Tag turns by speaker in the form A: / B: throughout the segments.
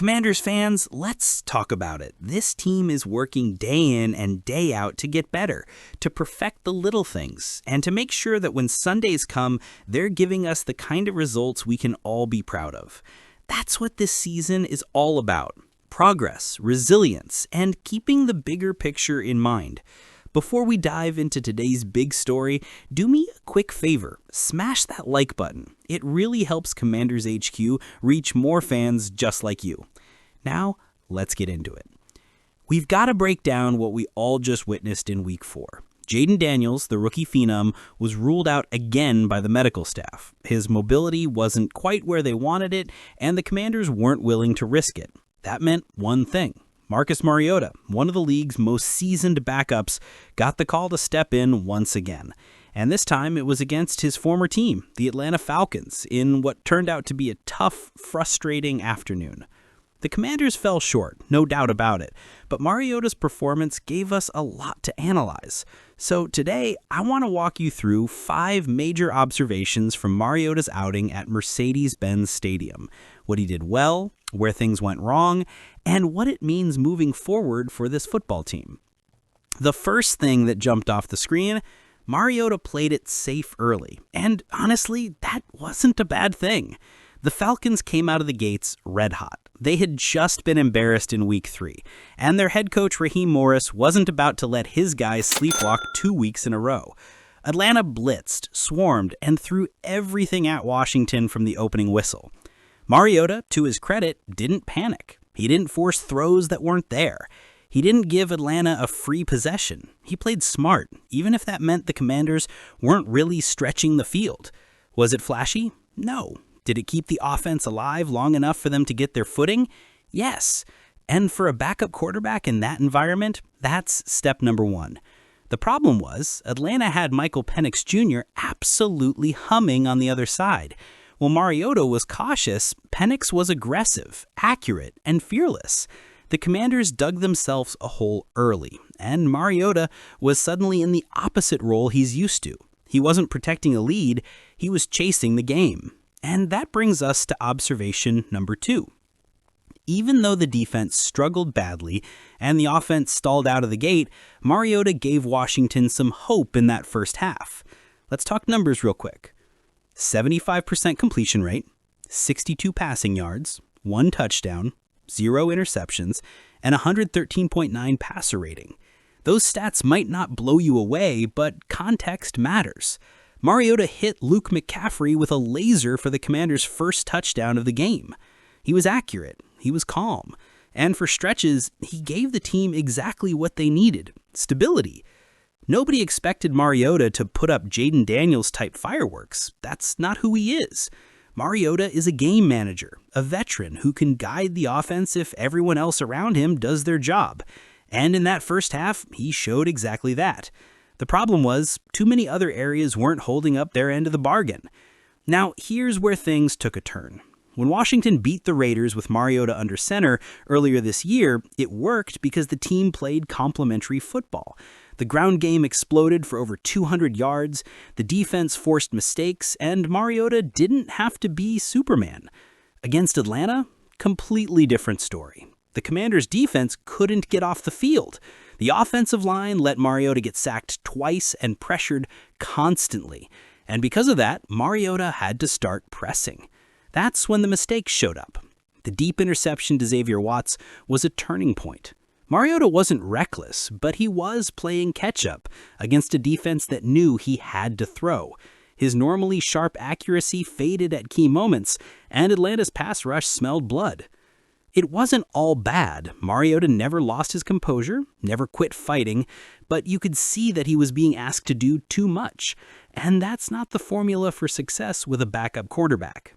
A: Commanders fans, let's talk about it. This team is working day in and day out to get better, to perfect the little things, and to make sure that when Sundays come, they're giving us the kind of results we can all be proud of. That's what this season is all about. Progress, resilience, and keeping the bigger picture in mind. Before we dive into today's big story, do me a quick favor. Smash that like button. It really helps Commanders HQ reach more fans just like you. Now, let's get into it. We've got to break down what we all just witnessed in Week 4. Jayden Daniels, the rookie phenom, was ruled out again by the medical staff. His mobility wasn't quite where they wanted it, and the Commanders weren't willing to risk it. That meant one thing. Marcus Mariota, one of the league's most seasoned backups, got the call to step in once again. And this time it was against his former team, the Atlanta Falcons, in what turned out to be a tough, frustrating afternoon. The Commanders fell short, no doubt about it, but Mariota's performance gave us a lot to analyze. So today, I want to walk you through 5 major observations from Mariota's outing at Mercedes-Benz Stadium. What he did well, where things went wrong, and what it means moving forward for this football team. The first thing that jumped off the screen, Mariota played it safe early, and honestly, that wasn't a bad thing. The Falcons came out of the gates red hot. They had just been embarrassed in Week 3, and their head coach Raheem Morris wasn't about to let his guys sleepwalk 2 weeks in a row. Atlanta blitzed, swarmed, and threw everything at Washington from the opening whistle. Mariota, to his credit, didn't panic. He didn't force throws that weren't there. He didn't give Atlanta a free possession. He played smart, even if that meant the Commanders weren't really stretching the field. Was it flashy? No. Did it keep the offense alive long enough for them to get their footing? Yes. And for a backup quarterback in that environment, that's step number 1. The problem was, Atlanta had Michael Penix Jr. absolutely humming on the other side. While Mariota was cautious, Penix was aggressive, accurate, and fearless. The Commanders dug themselves a hole early, and Mariota was suddenly in the opposite role he's used to. He wasn't protecting a lead, he was chasing the game. And that brings us to observation number 2. Even though the defense struggled badly and the offense stalled out of the gate, Mariota gave Washington some hope in that first half. Let's talk numbers real quick. 75% completion rate, 62 passing yards, 1 touchdown, 0 interceptions, and 113.9 passer rating. Those stats might not blow you away, but context matters. Mariota hit Luke McCaffrey with a laser for the Commanders' first touchdown of the game. He was accurate, he was calm, and for stretches, he gave the team exactly what they needed: stability. Nobody expected Mariota to put up Jayden Daniels-type fireworks. That's not who he is. Mariota is a game manager, a veteran who can guide the offense if everyone else around him does their job. And in that first half, he showed exactly that. The problem was, too many other areas weren't holding up their end of the bargain. Now, here's where things took a turn. When Washington beat the Raiders with Mariota under center earlier this year, it worked because the team played complementary football. The ground game exploded for over 200 yards, the defense forced mistakes, and Mariota didn't have to be Superman. Against Atlanta, completely different story. The Commanders' defense couldn't get off the field. The offensive line let Mariota get sacked twice and pressured constantly. And because of that, Mariota had to start pressing. That's when the mistakes showed up. The deep interception to Xavier Watts was a turning point. Mariota wasn't reckless, but he was playing catch-up against a defense that knew he had to throw. His normally sharp accuracy faded at key moments, and Atlanta's pass rush smelled blood. It wasn't all bad. Mariota never lost his composure, never quit fighting, but you could see that he was being asked to do too much, and that's not the formula for success with a backup quarterback.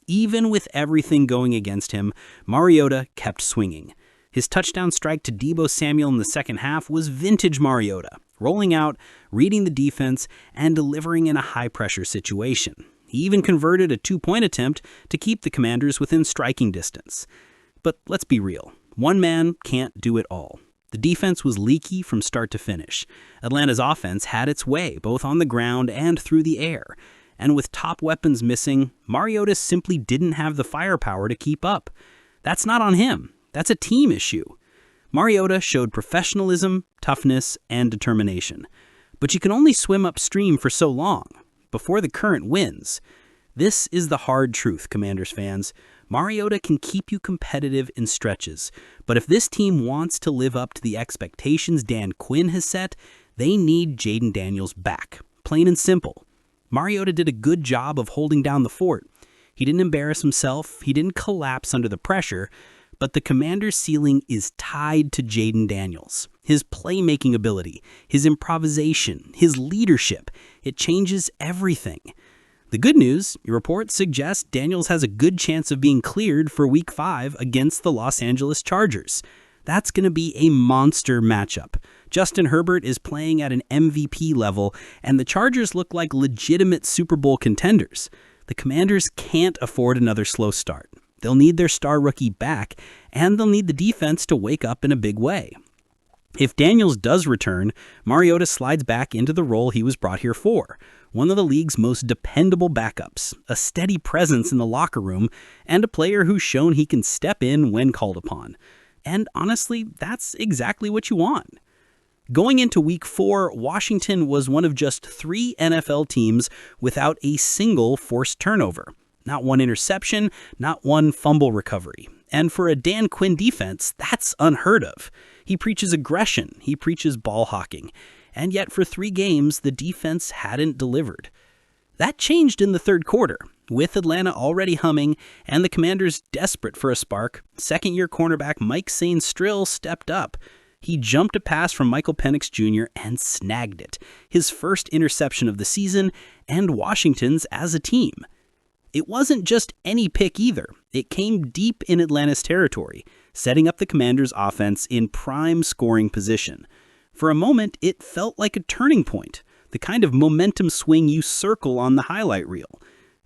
A: Even with everything going against him, Mariota kept swinging. His touchdown strike to Deebo Samuel in the second half was vintage Mariota, rolling out, reading the defense, and delivering in a high-pressure situation. He even converted a 2-point attempt to keep the Commanders within striking distance. But let's be real, one man can't do it all. The defense was leaky from start to finish. Atlanta's offense had its way, both on the ground and through the air. And with top weapons missing, Mariota simply didn't have the firepower to keep up. That's not on him. That's a team issue. Mariota showed professionalism, toughness, and determination. But you can only swim upstream for so long, before the current wins. This is the hard truth, Commanders fans. Mariota can keep you competitive in stretches, but if this team wants to live up to the expectations Dan Quinn has set, they need Jayden Daniels back. Plain and simple. Mariota did a good job of holding down the fort. He didn't embarrass himself, he didn't collapse under the pressure, but the Commanders' ceiling is tied to Jayden Daniels. His playmaking ability, his improvisation, his leadership, it changes everything. The good news, your report suggests Daniels has a good chance of being cleared for Week 5 against the Los Angeles Chargers. That's going to be a monster matchup. Justin Herbert is playing at an MVP level, and the Chargers look like legitimate Super Bowl contenders. The Commanders can't afford another slow start. They'll need their star rookie back, and they'll need the defense to wake up in a big way. If Daniels does return, Mariota slides back into the role he was brought here for, one of the league's most dependable backups, a steady presence in the locker room, and a player who's shown he can step in when called upon. And honestly, that's exactly what you want. Going into Week 4, Washington was one of just 3 NFL teams without a single forced turnover. Not one interception, not one fumble recovery. And for a Dan Quinn defense, that's unheard of. He preaches aggression, he preaches ball hawking. And yet for 3 games, the defense hadn't delivered. That changed in the third quarter. With Atlanta already humming and the Commanders desperate for a spark, second-year cornerback Mike Sainstrill stepped up. He jumped a pass from Michael Penix Jr. and snagged it, his first interception of the season and Washington's as a team. It wasn't just any pick either. It came deep in Atlanta's territory, setting up the Commanders' offense in prime scoring position. For a moment, it felt like a turning point, the kind of momentum swing you circle on the highlight reel.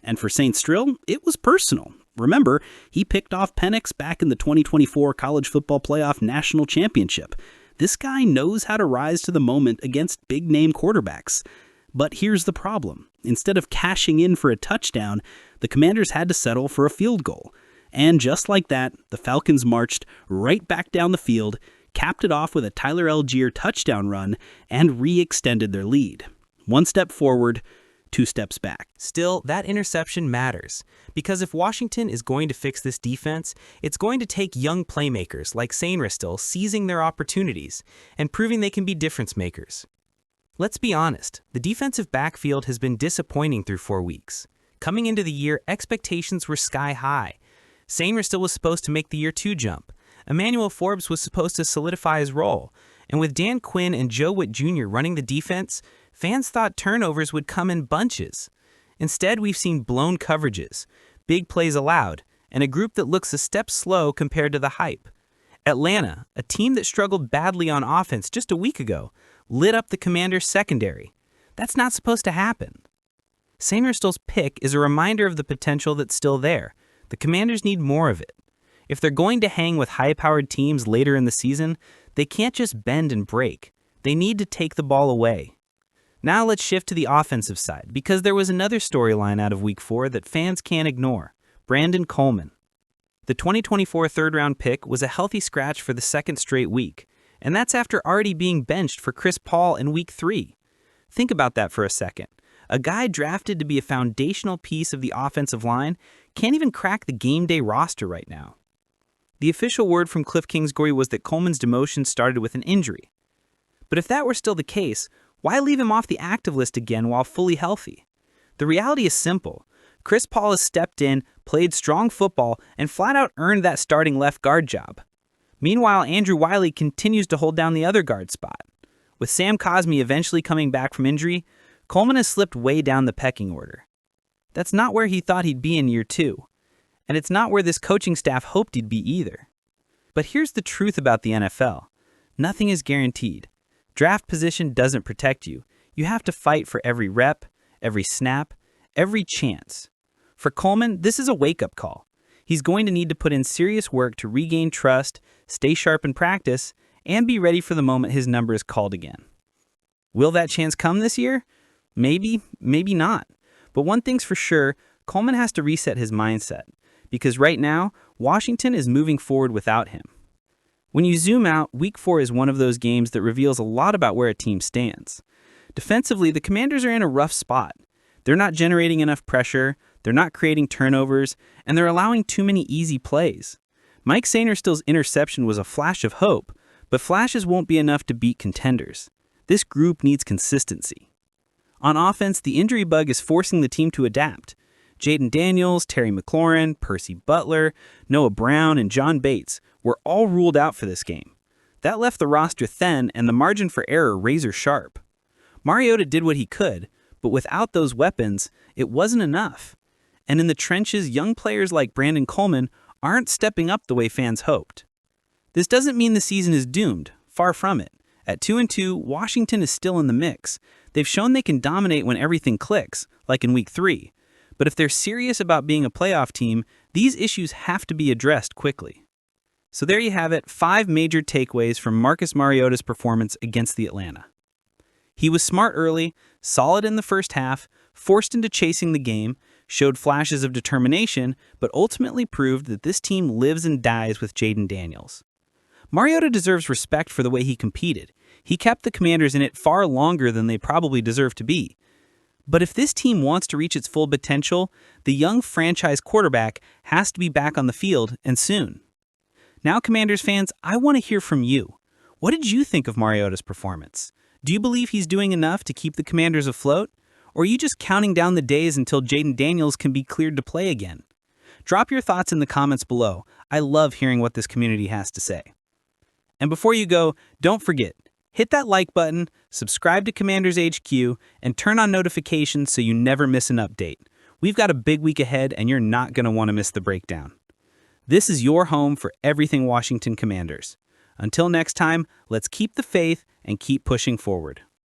A: And for Sainstrill, it was personal. Remember, he picked off Penix back in the 2024 College Football Playoff National Championship. This guy knows how to rise to the moment against big-name quarterbacks. But here's the problem. Instead of cashing in for a touchdown, the Commanders had to settle for a field goal. And just like that, the Falcons marched right back down the field, capped it off with a Tyler Algier touchdown run, and re-extended their lead. 1 step forward, 2 steps back.
B: Still, that interception matters, because if Washington is going to fix this defense, it's going to take young playmakers like Sainristil seizing their opportunities and proving they can be difference makers. Let's be honest, the defensive backfield has been disappointing through 4 weeks. Coming into the year, expectations were sky high. Sainristil was supposed to make the year 2 jump. Emmanuel Forbes was supposed to solidify his role. And with Dan Quinn and Joe Witt Jr. running the defense, fans thought turnovers would come in bunches. Instead, we've seen blown coverages, big plays allowed, and a group that looks a step slow compared to the hype. Atlanta, a team that struggled badly on offense just a week ago, lit up the Commanders' secondary. That's not supposed to happen. Sainristil's pick is a reminder of the potential that's still there. The Commanders need more of it. If they're going to hang with high-powered teams later in the season, they can't just bend and break. They need to take the ball away. Now let's shift to the offensive side, because there was another storyline out of Week 4 that fans can't ignore: Brandon Coleman. The 2024 third-round pick was a healthy scratch for the second straight week, and that's after already being benched for Chris Paul in Week 3. Think about that for a second. A guy drafted to be a foundational piece of the offensive line can't even crack the game day roster right now. The official word from Cliff Kingsbury was that Coleman's demotion started with an injury. But if that were still the case, why leave him off the active list again while fully healthy? The reality is simple. Chris Paul has stepped in, played strong football, and flat out earned that starting left guard job. Meanwhile, Andrew Wiley continues to hold down the other guard spot. With Sam Cosmi eventually coming back from injury, Coleman has slipped way down the pecking order. That's not where he thought he'd be in year 2. And it's not where this coaching staff hoped he'd be either. But here's the truth about the NFL. Nothing is guaranteed. Draft position doesn't protect you. You have to fight for every rep, every snap, every chance. For Coleman, this is a wake-up call. He's going to need to put in serious work to regain trust, stay sharp in practice, and be ready for the moment his number is called again. Will that chance come this year? Maybe, maybe not. But one thing's for sure, Coleman has to reset his mindset. Because right now,
A: Washington is moving forward without him. When you zoom out, Week 4 is one of those games that reveals a lot about where a team stands. Defensively, the Commanders are in a rough spot. They're not generating enough pressure, they're not creating turnovers, and they're allowing too many easy plays. Mike Sainristil's interception was a flash of hope, but flashes won't be enough to beat contenders. This group needs consistency. On offense, the injury bug is forcing the team to adapt. Jaden Daniels, Terry McLaurin, Percy Butler, Noah Brown, and John Bates were all ruled out for this game. That left the roster thin and the margin for error razor sharp. Mariota did what he could, but without those weapons, it wasn't enough. And in the trenches, young players like Brandon Coleman aren't stepping up the way fans hoped. This doesn't mean the season is doomed, far from it. At 2-2, Washington is still in the mix. They've shown they can dominate when everything clicks, like in Week 3. But if they're serious about being a playoff team, these issues have to be addressed quickly. So there you have it, 5 major takeaways from Marcus Mariota's performance against the Atlanta. He was smart early, solid in the first half, forced into chasing the game, showed flashes of determination, but ultimately proved that this team lives and dies with Jaden Daniels. Mariota deserves respect for the way he competed. He kept the Commanders in it far longer than they probably deserve to be. But if this team wants to reach its full potential, the young franchise quarterback has to be back on the field, and soon. Now, Commanders fans, I want to hear from you. What did you think of Mariota's performance? Do you believe he's doing enough to keep the Commanders afloat? Or are you just counting down the days until Jaden Daniels can be cleared to play again? Drop your thoughts in the comments below. I love hearing what this community has to say. And before you go, don't forget, hit that like button, subscribe to Commanders HQ, and turn on notifications so you never miss an update. We've got a big week ahead, and you're not going to want to miss the breakdown. This is your home for everything Washington Commanders. Until next time, let's keep the faith and keep pushing forward.